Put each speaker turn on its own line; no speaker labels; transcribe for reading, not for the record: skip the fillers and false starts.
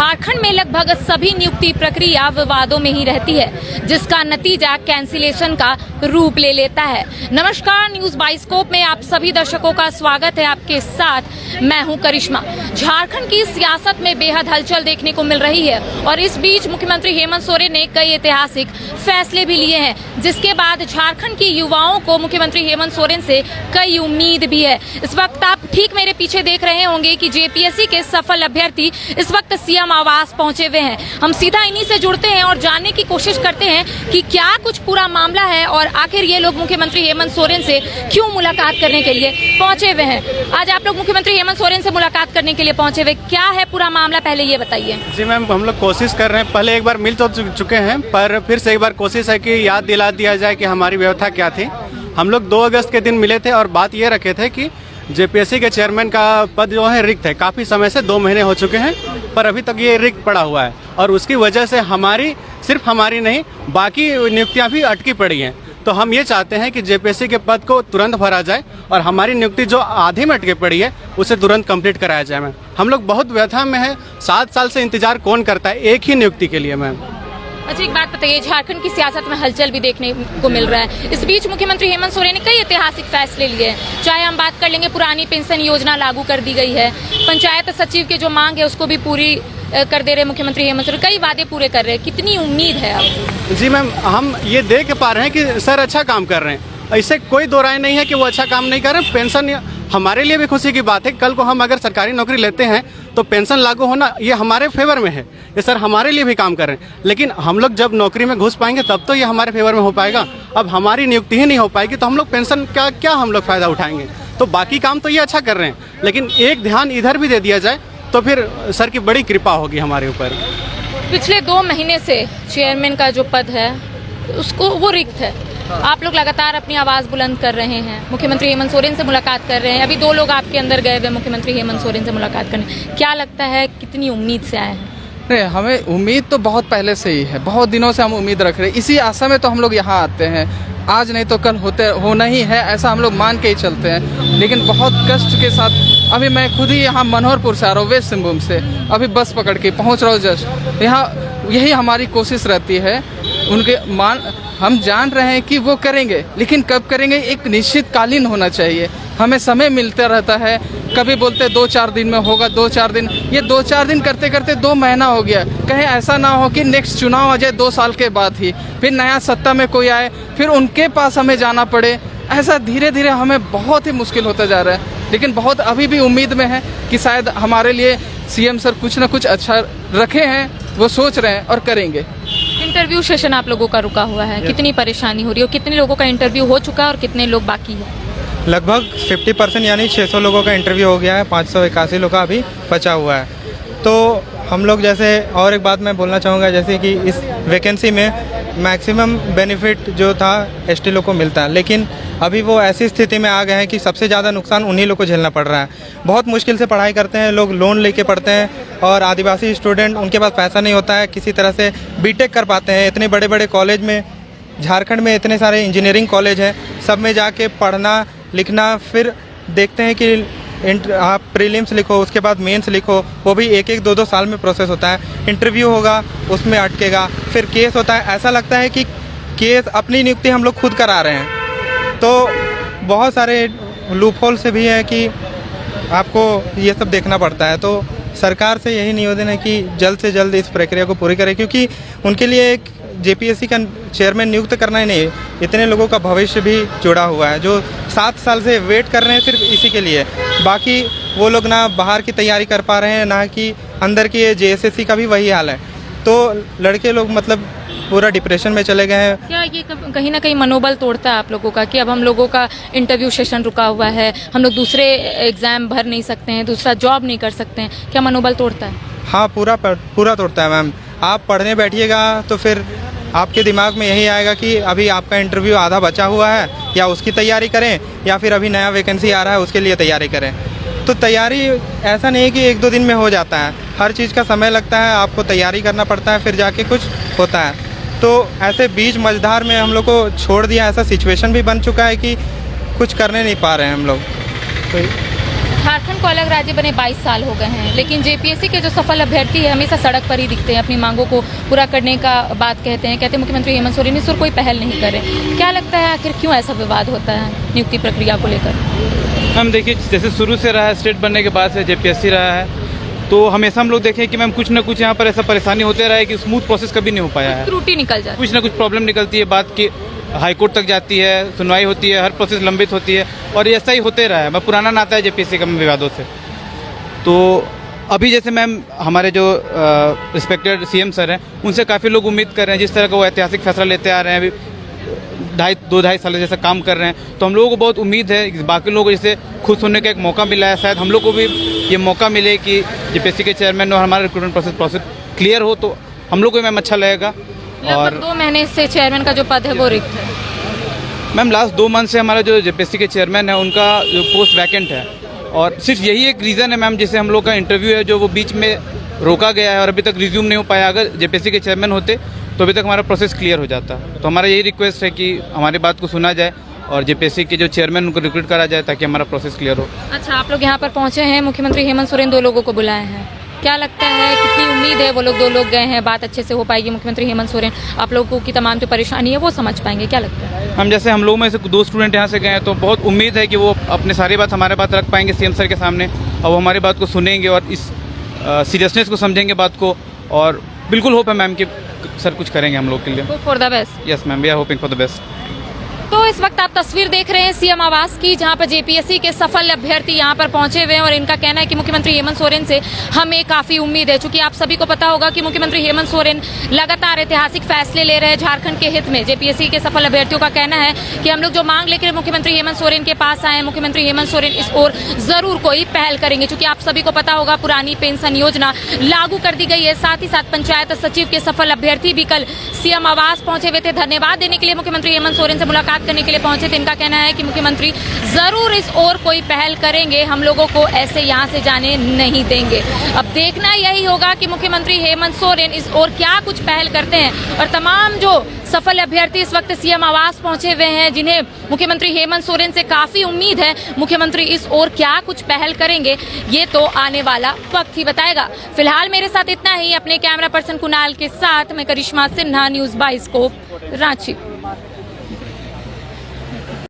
झारखंड में लगभग सभी नियुक्ति प्रक्रिया विवादों में ही रहती है, जिसका नतीजा कैंसिलेशन का रूप ले लेता है। नमस्कार, न्यूज बाइस्कोप में आप सभी दर्शकों का स्वागत है। आपके साथ मैं हूं करिश्मा। झारखंड की सियासत में बेहद हलचल देखने को मिल रही है और इस बीच मुख्यमंत्री हेमंत सोरेन ने कई ऐतिहासिक फैसले भी लिए हैं, जिसके बाद झारखंड के युवाओं को मुख्यमंत्री हेमंत सोरेन से कई उम्मीद भी है। इस वक्त आप ठीक मेरे पीछे देख रहे होंगे कि जेपीएससी के सफल अभ्यर्थी इस वक्त सीएम आवास पहुंचे हुए हैं। हम सीधा इन्हीं से जुड़ते हैं और जानने की कोशिश करते हैं कि क्या कुछ पूरा मामला है और आखिर ये लोग मुख्यमंत्री हेमंत सोरेन से क्यों मुलाकात करने के लिए पहुंचे हुए हैं। आज आप लोग मुख्यमंत्री हेमंत सोरेन से मुलाकात करने के लिए पहुंचे हुए, क्या है पूरा मामला, पहले ये बताइए।
जी मैम, हम लोग कोशिश कर रहे हैं, पहले एक बार मिल तो चुके हैं, पर फिर से एक बार कोशिश है कि याद दिला दिया जाए कि हमारी व्यवस्था क्या थी। हम लोग 2 अगस्त के दिन मिले थे और बात ये रखे थे कि जेपीएससी के चेयरमैन का पद जो है रिक्त है, काफ़ी समय से 2 महीने हो चुके हैं, पर अभी तक ये रिक्त पड़ा हुआ है और उसकी वजह से सिर्फ हमारी नहीं, बाकी नियुक्तियां भी अटकी पड़ी हैं। तो हम ये चाहते हैं कि जेपीएससी के पद को तुरंत भरा जाए और हमारी नियुक्ति जो आधी में अटके पड़ी है उसे तुरंत कंप्लीट कराया जाए। मैम, हम लोग बहुत व्यथा में हैं। 7 साल से इंतजार कौन करता है एक ही नियुक्ति के लिए। मैम
अच्छा, एक बात बताइए, झारखंड की सियासत में हलचल भी देखने को मिल रहा है। इस बीच मुख्यमंत्री हेमंत सोरेन ने कई ऐतिहासिक फैसले लिए हैं। चाहे हम बात कर लेंगे, पुरानी पेंशन योजना लागू कर दी गई है, पंचायत सचिव की जो मांग है उसको भी पूरी कर दे रहे मुख्यमंत्री हेमंत सोरेन, कई वादे पूरे कर रहे हैं। कितनी उम्मीद है आपको?
जी मैम, हम ये देख पा रहे हैं कि सर अच्छा काम कर रहे हैं, इससे कोई दो राय नहीं है कि वो अच्छा काम नहीं कर रहे हैं। पेंशन हमारे लिए भी खुशी की बात है। कल को हम अगर सरकारी नौकरी लेते हैं तो पेंशन लागू होना ये हमारे फेवर में है। ये सर हमारे लिए भी काम कर रहे हैं, लेकिन हम लोग जब नौकरी में घुस पाएंगे तब तो ये हमारे फेवर में हो पाएगा। अब हमारी नियुक्ति ही नहीं हो पाएगी तो हम लोग पेंशन क्या हम लोग फ़ायदा उठाएंगे। तो बाकी काम तो ये अच्छा कर रहे हैं, लेकिन एक ध्यान इधर भी दे दिया जाए तो फिर सर की बड़ी कृपा होगी हमारे ऊपर।
पिछले 2 महीने से चेयरमैन का जो पद है उसको वो रिक्त है। आप लोग लगातार अपनी आवाज़ बुलंद कर रहे हैं, मुख्यमंत्री हेमंत सोरेन से मुलाकात कर रहे हैं। अभी 2 लोग आपके अंदर गए हुए मुख्यमंत्री हेमंत सोरेन से मुलाकात करने, क्या लगता है कितनी उम्मीद से आए हैं?
नहीं, हमें उम्मीद तो बहुत पहले से ही है, बहुत दिनों से हम उम्मीद रख रहे हैं। इसी आशा में तो हम लोग यहाँ आते हैं, आज नहीं तो कल होना ही है, ऐसा हम लोग मान के ही चलते हैं। लेकिन बहुत कष्ट के साथ अभी मैं खुद ही यहाँ मनोहरपुर से आ रहा हूँ, वेस्ट सिंहभूम से, अभी बस पकड़ के पहुँच रहा हूँ जस्ट यहाँ। यही हमारी कोशिश रहती है, हम जान रहे हैं कि वो करेंगे, लेकिन कब करेंगे एक निश्चित कालीन होना चाहिए। हमें समय मिलता रहता है, कभी बोलते 2-4 दिन में होगा, 2-4 दिन, ये 2-4 दिन करते करते 2 महीना हो गया। कहीं ऐसा ना हो कि नेक्स्ट चुनाव आ जाए 2 साल के बाद ही, फिर नया सत्ता में कोई आए, फिर उनके पास हमें जाना पड़े। ऐसा धीरे धीरे हमें बहुत ही मुश्किल होता जा रहा है। लेकिन बहुत अभी भी उम्मीद में है कि शायद हमारे लिए सीएम सर कुछ ना कुछ अच्छा रखे हैं, वो सोच रहे हैं और करेंगे।
इंटरव्यू सेशन आप लोगों का रुका हुआ है, कितनी परेशानी हो रही है? कितने लोगों का इंटरव्यू हो चुका है और कितने लोग बाकी है?
लगभग 50% यानी 600 लोगों का इंटरव्यू हो गया है, 581 लोगों का अभी बचा हुआ है। तो हम लोग जैसे, और एक बात मैं बोलना चाहूँगा, जैसे कि इस वैकेंसी में मैक्सिमम बेनिफिट जो था एसटी लोग को मिलता है, लेकिन अभी वो ऐसी स्थिति में आ गए हैं कि सबसे ज़्यादा नुकसान उन्हीं लोग को झेलना पड़ रहा है। बहुत मुश्किल से पढ़ाई करते हैं लोग, लोन लेके पढ़ते हैं और आदिवासी स्टूडेंट, उनके पास पैसा नहीं होता है, किसी तरह से बीटेक कर पाते हैं। इतने बड़े बड़े कॉलेज में, झारखंड में इतने सारे इंजीनियरिंग कॉलेज हैं, सब में जाके पढ़ना लिखना, फिर देखते हैं कि आप प्रीलिम्स लिखो, उसके बाद मेंस लिखो, वो भी 1-1, 2-2 साल में प्रोसेस होता है। इंटरव्यू होगा, उसमें अटकेगा, फिर केस होता है। ऐसा लगता है कि केस, अपनी नियुक्ति हम लोग खुद करा रहे हैं। तो बहुत सारे लूप होल से भी है कि आपको ये सब देखना पड़ता है। तो सरकार से यही निवेदन है कि जल्द से जल्द इस प्रक्रिया को पूरी करें, क्योंकि उनके लिए एक जेपीएससी का चेयरमैन नियुक्त करना ही नहीं, इतने लोगों का भविष्य भी जुड़ा हुआ है जो 7 साल से वेट कर रहे हैं सिर्फ इसी के लिए। बाकी वो लोग ना बाहर की तैयारी कर पा रहे हैं, ना कि अंदर की जेएसएससी का भी वही हाल है। तो लड़के लोग मतलब पूरा डिप्रेशन में चले गए हैं।
क्या ये कहीं ना कहीं मनोबल तोड़ता है आप लोगों का कि अब हम लोगों का इंटरव्यू सेशन रुका हुआ है, हम लोग दूसरे एग्जाम भर नहीं सकते हैं, दूसरा जॉब नहीं कर सकते हैं? क्या मनोबल तोड़ता है?
हाँ, पूरा तोड़ता है मैम। आप पढ़ने बैठिएगा तो फिर आपके दिमाग में यही आएगा कि अभी आपका इंटरव्यू आधा बचा हुआ है, या उसकी तैयारी करें या फिर अभी नया वैकेंसी आ रहा है उसके लिए तैयारी करें। तो तैयारी ऐसा नहीं है कि 1-2 दिन में हो जाता है, हर चीज़ का समय लगता है, आपको तैयारी करना पड़ता है, फिर जाके कुछ होता है। तो ऐसे बीच मझधार में हम लोग को छोड़ दिया, ऐसा सिचुएशन भी बन चुका है कि कुछ करने नहीं पा रहे हैं हम लोग। तो
झारखंड को अलग राज्य बने 22 साल हो गए हैं, लेकिन जेपीएससी के जो सफल अभ्यर्थी है हमेशा सड़क पर ही दिखते हैं, अपनी मांगों को पूरा करने का बात कहते हैं मुख्यमंत्री हेमंत सोरेन इस ओर कोई पहल नहीं कर रहे। क्या लगता है आखिर क्यों ऐसा विवाद होता है नियुक्ति प्रक्रिया को लेकर?
मैम देखिए, जैसे शुरू से रहा है, स्टेट बनने के बाद से जेपीएससी रहा है, तो हमेशा हम लोग देखें कि मैम कुछ ना कुछ यहाँ पर ऐसा परेशानी होते रहा है कि स्मूथ प्रोसेस कभी नहीं हो पाया है।
त्रुटि निकल जाती है,
कुछ ना कुछ प्रॉब्लम निकलती है, बात की हाईकोर्ट तक जाती है, सुनवाई होती है, हर प्रोसेस लंबित होती है और ऐसा ही होते रहा है। मैं पुराना नाता है जेपीएससी का विवादों से। तो अभी जैसे मैम हमारे जो रिस्पेक्टेड सीएम सर हैं, उनसे काफ़ी लोग उम्मीद कर रहे हैं, जिस तरह का वो ऐतिहासिक फैसला लेते आ रहे हैं, अभी 2-2.5 साल जैसा काम कर रहे हैं, तो हम लोगों को बहुत उम्मीद है कि बाकी लोगों को जैसे खुश होने का एक मौका मिला है, शायद हम लोग को भी ये मौका मिले कि जेपीएससी के चेयरमैन और हमारा रिक्रूटमेंट प्रोसेस क्लियर हो, तो हम लोग को मैम अच्छा लगेगा। और
लगभग 2 महीने से चेयरमैन का जो पद है वो रिक्त है।
मैम लास्ट 2 मंथ से हमारा जो जेपीएससी के चेयरमैन है उनका जो पोस्ट वैकेंट है, और सिर्फ यही एक रीज़न है मैम, जिससे हम लोग का इंटरव्यू है जो वो बीच में रोका गया है और अभी तक रिज्यूम नहीं हो पाया। अगर जेपीएससी के चेयरमैन होते तो अभी तक हमारा प्रोसेस क्लियर हो जाता। तो हमारा यही रिक्वेस्ट है कि हमारी बात को सुना जाए और जेपीएससी के जो चेयरमैन उनको रिक्रूट करा जाए ताकि हमारा प्रोसेस क्लियर हो।
अच्छा, आप लोग यहाँ पर पहुँचे हैं, मुख्यमंत्री हेमंत सोरेन 2 लोगों को बुलाए हैं, क्या लगता है कितनी उम्मीद है वो लोग 2 लोग गए हैं, बात अच्छे से हो पाएगी? मुख्यमंत्री हेमंत सोरेन आप लोगों की तमाम जो परेशानी है वो समझ पाएंगे, क्या लगता है?
हम लोग में से 2 स्टूडेंट यहाँ से गए हैं, तो बहुत उम्मीद है कि वो अपने सारी बात हमारे बात रख पाएंगे सीएम सर के सामने, और वो हमारी बात को सुनेंगे और इस सीरियसनेस को समझेंगे बात को, और बिल्कुल होप है मैम कि सर कुछ करेंगे हम लोग के लिए।
Hope for the best.
Yes ma'am, we are hoping for the best.
तो इस वक्त आप तस्वीर देख रहे हैं सीएम आवास की, जहां पर जेपीएससी के सफल अभ्यर्थी यहां पर पहुंचे हुए हैं और इनका कहना है कि मुख्यमंत्री हेमंत सोरेन से हमें काफ़ी उम्मीद है। चूंकि आप सभी को पता होगा कि मुख्यमंत्री हेमंत सोरेन लगातार ऐतिहासिक फैसले ले रहे हैं झारखंड के हित में। जेपीएससी के सफल अभ्यर्थियों का कहना है कि हम लोग जो मांग लेकर मुख्यमंत्री हेमंत सोरेन के पास आए हैं, मुख्यमंत्री हेमंत सोरेन इस ओर जरूर कोई पहल करेंगे। चूंकि आप सभी को पता होगा पुरानी पेंशन योजना लागू कर दी गई है, साथ ही साथ पंचायत सचिव के सफल अभ्यर्थी भी कल सीएम आवास पहुंचे हुए थे, धन्यवाद देने के लिए मुख्यमंत्री हेमंत सोरेन से मुलाकात करने के लिए पहुंचे थे। इनका कहना है कि मुख्यमंत्री जरूर इस ओर कोई पहल करेंगे, हम लोगों को ऐसे यहां से जाने नहीं देंगे। अब देखना यही होगा कि मुख्यमंत्री हेमंत सोरेन इस ओर क्या कुछ पहल करते हैं। और तमाम जो सफल अभ्यर्थी इस वक्त सीएम आवास पहुंचे हुए हैं, जिन्हें मुख्यमंत्री हेमंत सोरेन से काफी उम्मीद है, मुख्यमंत्री इस ओर क्या कुछ पहल करेंगे ये तो आने वाला वक्त ही बताएगा। फिलहाल मेरे साथ इतना ही। अपने कैमरा पर्सन कुणाल के साथ मैं करिश्मा सिन्हा, न्यूज़ बाइस्कोप, रांची।